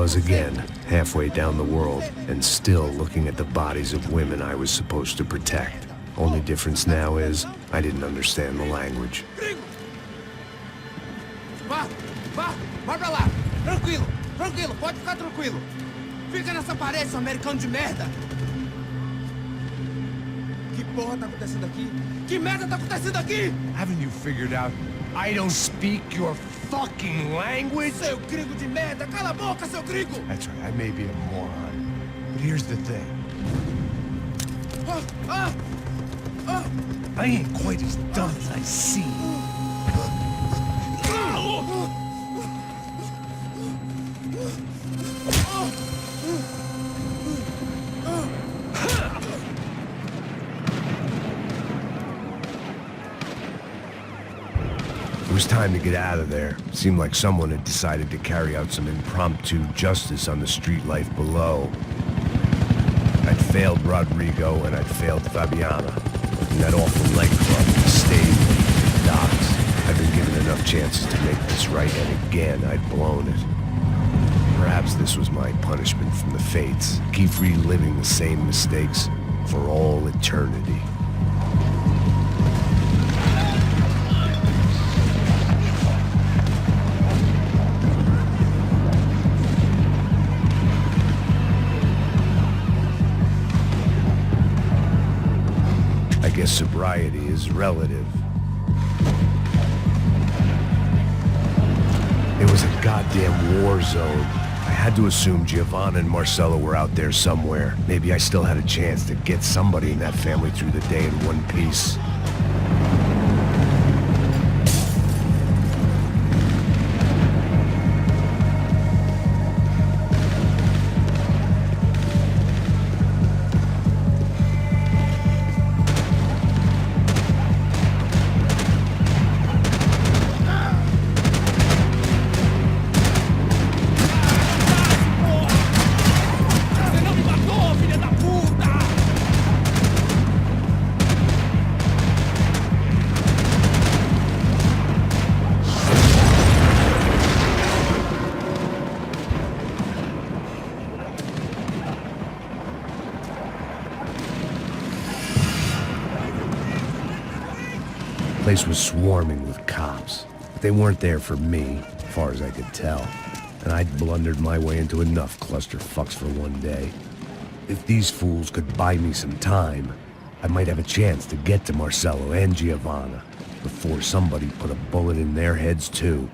was again, halfway down the world, and still looking at the bodies of women I was supposed to protect. Only difference now is, I didn't understand the language. Vai pra lá! Tranquilo, tranquilo, pode ficar tranquilo. Fica nessa parede, seu americano de merda! Que porra tá acontecendo aqui? Que merda tá acontecendo aqui? Haven't you figured out I don't speak your fucking language? Seu gringo de merda! Cala a boca, seu gringo! That's right, I may be a moron, but here's the thing. I ain't quite as dumb as I seem. It was time to get out of there. Seemed like someone had decided to carry out some impromptu justice on the street life below. I'd failed Rodrigo and I'd failed Fabiana. In that awful leg club, the stage, the docks. I'd been given enough chances to make this right, and again I'd blown it. Perhaps this was my punishment from the fates. Keep reliving the same mistakes for all eternity. I guess sobriety is relative. It was a goddamn war zone. I had to assume Giovanna and Marcello were out there somewhere. Maybe I still had a chance to get somebody in that family through the day in one piece. The place was swarming with cops. But they weren't there for me, as far as I could tell. And I'd blundered my way into enough clusterfucks for one day. If these fools could buy me some time, I might have a chance to get to Marcello and Giovanna before somebody put a bullet in their heads too.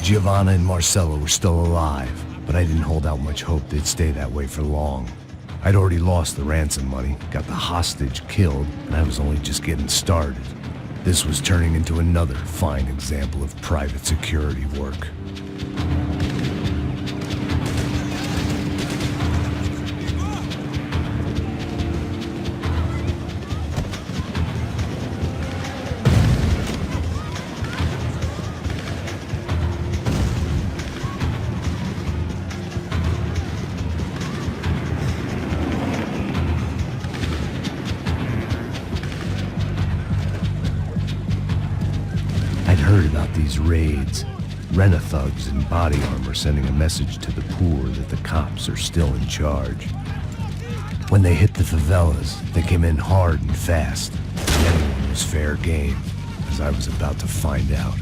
Giovanna and Marcello were still alive, but I didn't hold out much hope they'd stay that way for long. I'd already lost the ransom money, got the hostage killed, and I was only just getting started. This was turning into another fine example of private security work. Heard about these raids. Rent-a-thugs in body armor sending a message to the poor that the cops are still in charge. When they hit the favelas, they came in hard and fast. And anyone was fair game, as I was about to find out.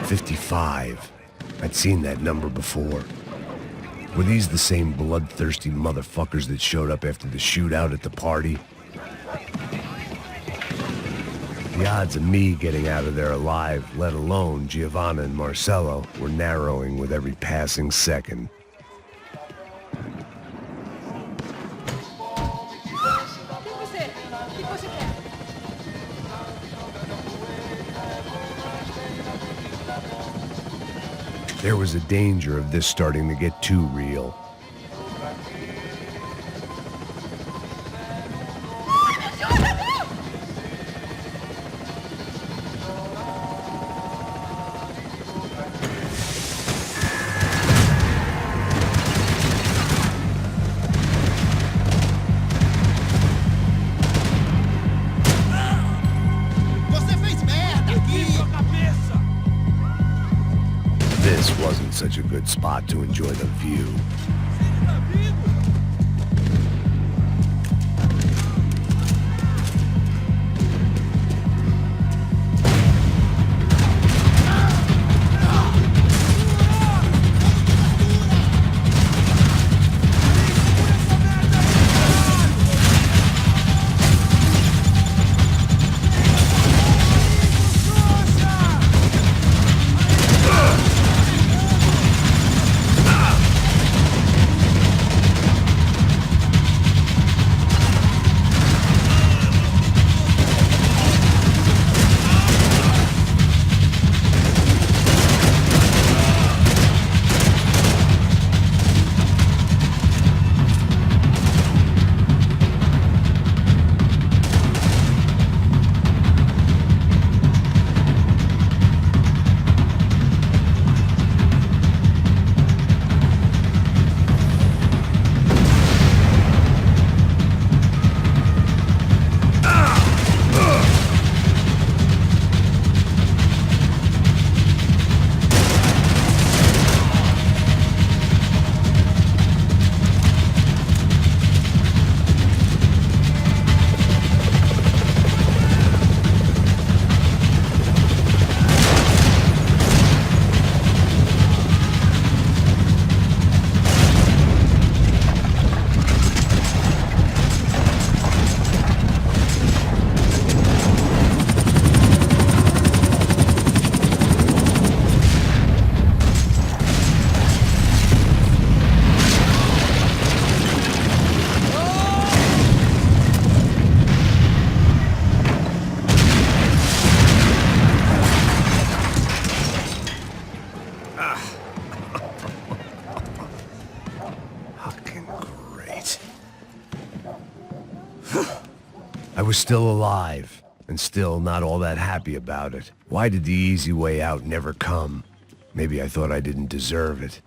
55. I'd seen that number before. Were these the same bloodthirsty motherfuckers that showed up after the shootout at the party? The odds of me getting out of there alive, let alone Giovanna and Marcello, were narrowing with every passing second. There was a danger of this starting to get too real. This wasn't such a good spot to enjoy the view. I was still alive, and still not all that happy about it. Why did the easy way out never come? Maybe I thought I didn't deserve it.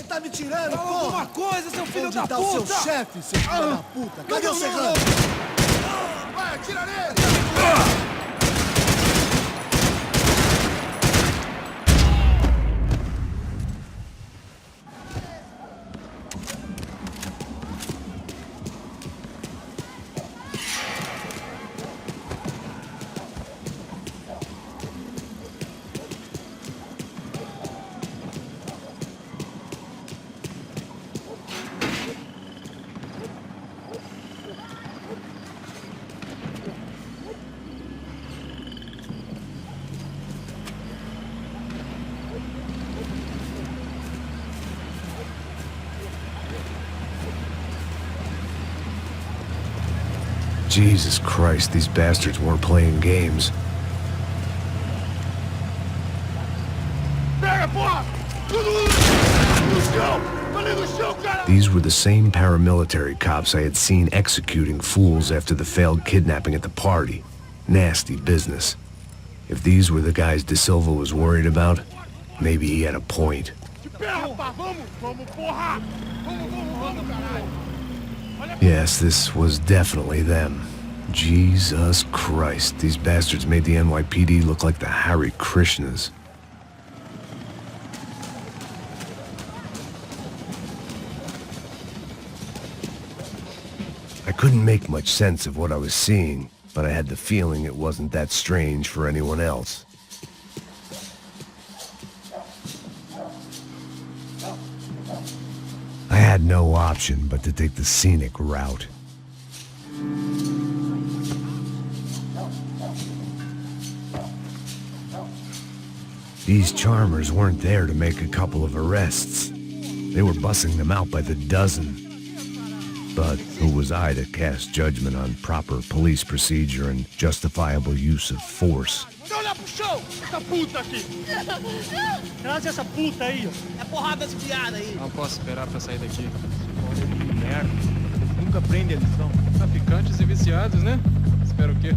Tá me tirando, Fala alguma coisa, seu filho da Onde tá puta! o seu chefe, seu filho da puta? Cadê o serrano? Vai, atira nele! Jesus Christ, these bastards weren't playing games. These were the same paramilitary cops I had seen executing fools after the failed kidnapping at the party. Nasty business. If these were the guys De Silva was worried about, maybe he had a point. Yes, this was definitely them. Jesus Christ, these bastards made the NYPD look like the Hare Krishnas. I couldn't make much sense of what I was seeing, but I had the feeling it wasn't that strange for anyone else. I had no option but to take the scenic route. These charmers weren't there to make a couple of arrests. They were bussing them out by the dozen. But who was I to cast judgment on proper police procedure and justifiable use of force? Você olha pro chão, essa puta aqui! Traz essa puta aí, ó. É porrada de piada aí. Não posso esperar pra sair daqui. Que merda. Nunca aprende a lição. Traficantes e viciados, né? Espero o quê?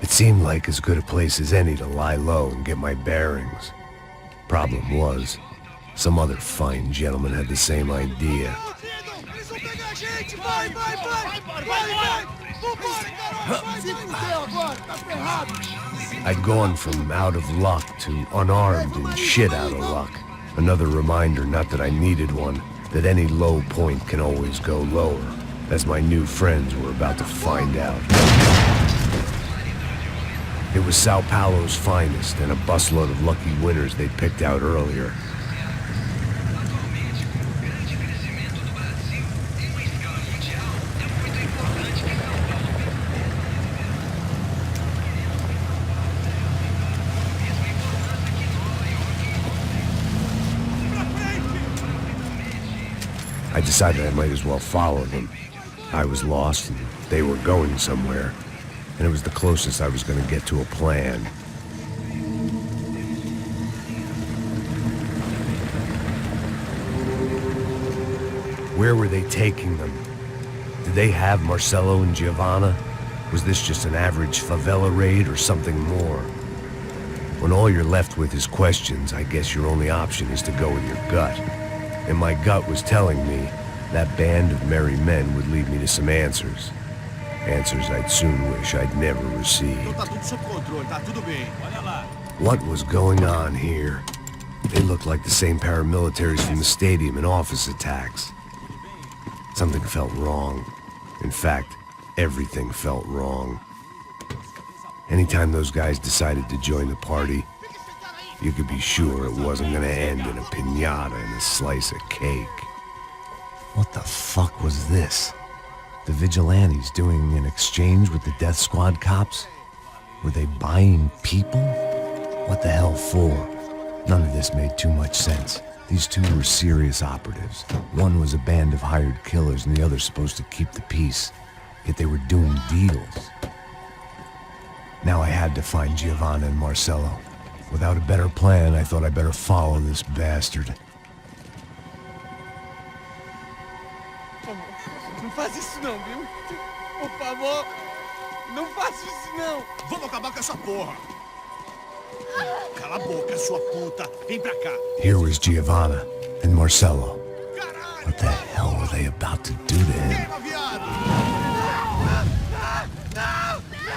It seemed like as good a place as any to lie low and get my bearings. Problem was, some other fine gentleman had the same idea. Eles vão pegar a gente! Vai, vai, vai! Vai, vai! Vambora, garoto! Se fudeu agora, tá ferrado! I'd gone from out of luck to unarmed and shit out of luck. Another reminder, not that I needed one, that any low point can always go lower, as my new friends were about to find out. It was Sao Paulo's finest and a busload of lucky winners they'd picked out earlier. I decided I might as well follow them. I was lost and they were going somewhere, and it was the closest I was going to get to a plan. Where were they taking them? Did they have Marcelo and Giovanna? Was this just an average favela raid or something more? When all you're left with is questions, I guess your only option is to go with your gut. And my gut was telling me that band of merry men would lead me to some answers. Answers I'd soon wish I'd never received. Tá tudo sob controle, tá tudo bem. Olha lá. What was going on here? They looked like the same paramilitaries from the stadium in office attacks. Something felt wrong. In fact, everything felt wrong. Anytime those guys decided to join the party, you could be sure it wasn't gonna end in a piñata and a slice of cake. What the fuck was this? The vigilantes doing an exchange with the death squad cops? Were they buying people? What the hell for? None of this made too much sense. These two were serious operatives. One was a band of hired killers and the other supposed to keep the peace. Yet they were doing deals. Now I had to find Giovanna and Marcelo. Without a better plan, I thought I'd better follow this bastard. Não faz isso não, viu? Por favor, não faça isso não. Vamos acabar com essa porra. Cala a boca, sua puta. Vem pra cá. Here was Giovanna and Marcelo. What the hell were they about to do to him? Queima, viado.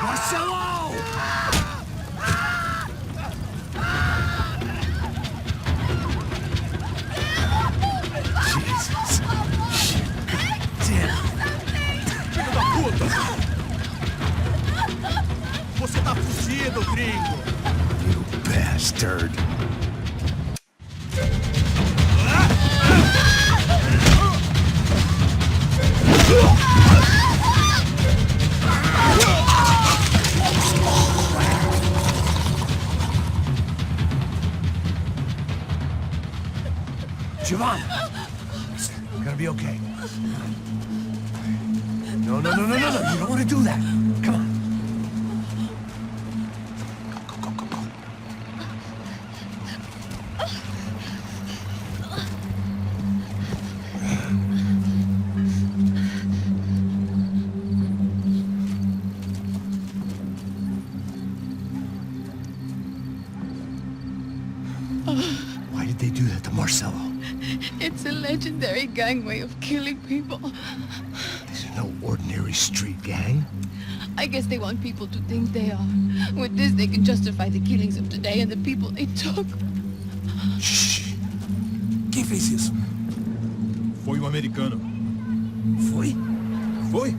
Marcelo! Jesus. Damn. Filho da puta. Você tá fugido, gringo. You bastard. Giovanna! Listen, you're gonna be okay. No. You don't want to do that. Come on. Go. Why did they do that to Marcelo? It's a legendary gang way of killing people. These are no ordinary street gang. I guess they want people to think they are. With this, they can justify the killings of today and the people they took. Shh. Quem fez isso? Foi um americano. Foi? Foi?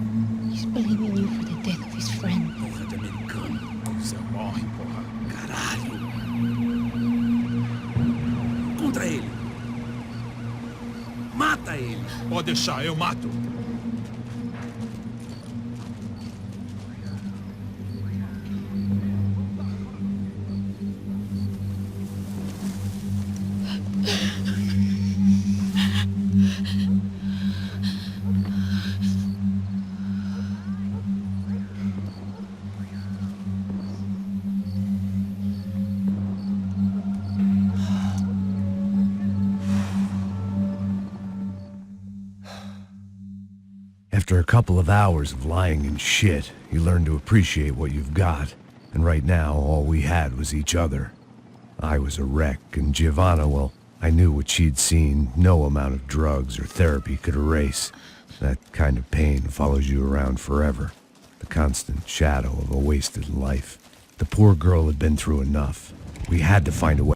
He's blaming you for the death of his friend. Porra de americano. Você morre, porra. Caralho. Contra ele. Mata ele. Pode deixar, eu mato. After a couple of hours of lying in shit, you learn to appreciate what you've got. And right now, all we had was each other. I was a wreck, and Giovanna, well, I knew what she'd seen no amount of drugs or therapy could erase. That kind of pain follows you around forever. The constant shadow of a wasted life. The poor girl had been through enough. We had to find a way.